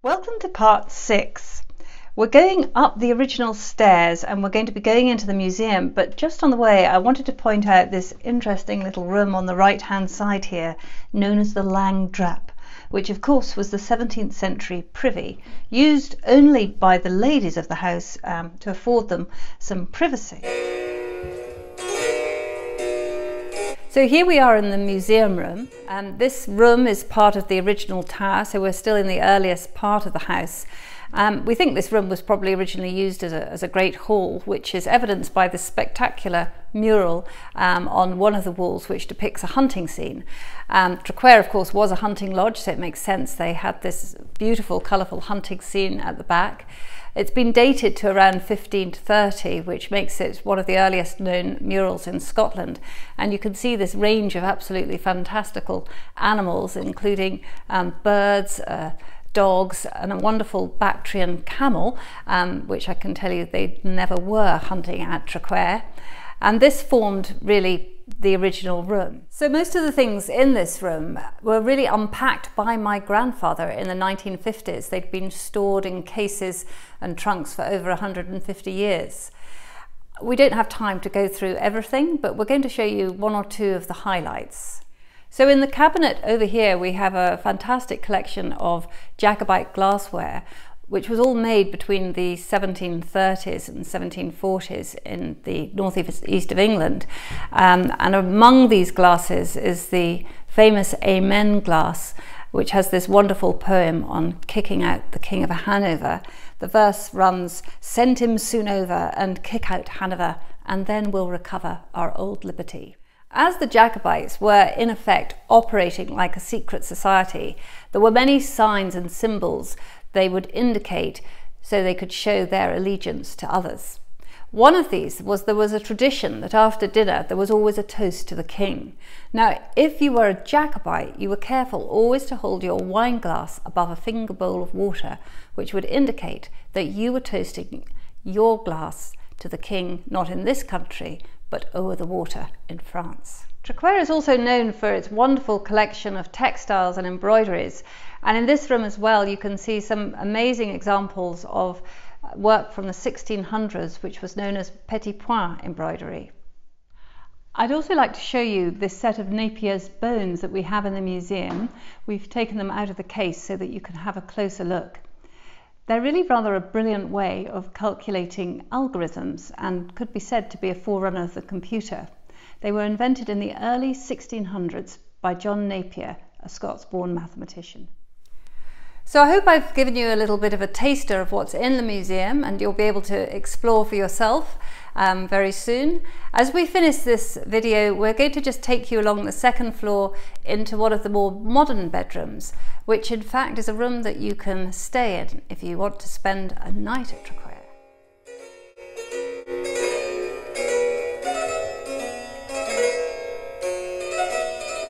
Welcome to part 6. We're going up the original stairs and we're going to be going into the museum, but just on the way I wanted to point out this interesting little room on the right hand side here known as the Lange Trap, which of course was the 17th century privy used only by the ladies of the house to afford them some privacy. So here we are in the museum room. This room is part of the original tower, so we're still in the earliest part of the house. We think this room was probably originally used as a great hall, which is evidenced by the spectacular mural on one of the walls which depicts a hunting scene. Traquair, of course, was a hunting lodge, so it makes sense they had this beautiful, colourful hunting scene at the back. It's been dated to around 1530, which makes it one of the earliest known murals in Scotland. And you can see this range of absolutely fantastical animals, including birds, dogs, and a wonderful Bactrian camel, which I can tell you they never were hunting at Traquair. And this formed really the original room. So most of the things in this room were really unpacked by my grandfather in the 1950s. They'd been stored in cases and trunks for over 150 years. We don't have time to go through everything, but we're going to show you one or two of the highlights. So in the cabinet over here we have a fantastic collection of Jacobite glassware, which was all made between the 1730s and 1740s in the northeast of England. And among these glasses is the famous Amen glass, which has this wonderful poem on kicking out the King of Hanover. The verse runs, "Send him soon over and kick out Hanover, and then we'll recover our old liberty." As the Jacobites were in effect operating like a secret society, there were many signs and symbols they would indicate so they could show their allegiance to others. One of these was there was a tradition that after dinner there was always a toast to the king. Now, if you were a Jacobite, you were careful always to hold your wine glass above a finger bowl of water, which would indicate that you were toasting your glass to the king, not in this country, but over the water in France. Traquair is also known for its wonderful collection of textiles and embroideries, and in this room as well you can see some amazing examples of work from the 1600s which was known as petit point embroidery. I'd also like to show you this set of Napier's bones that we have in the museum. We've taken them out of the case so that you can have a closer look. They're really rather a brilliant way of calculating algorithms and could be said to be a forerunner of the computer. They were invented in the early 1600s by John Napier, a Scots-born mathematician. So I hope I've given you a little bit of a taster of what's in the museum, and you'll be able to explore for yourself very soon. As we finish this video, we're going to just take you along the second floor into one of the more modern bedrooms, which in fact is a room that you can stay in if you want to spend a night at Traquair.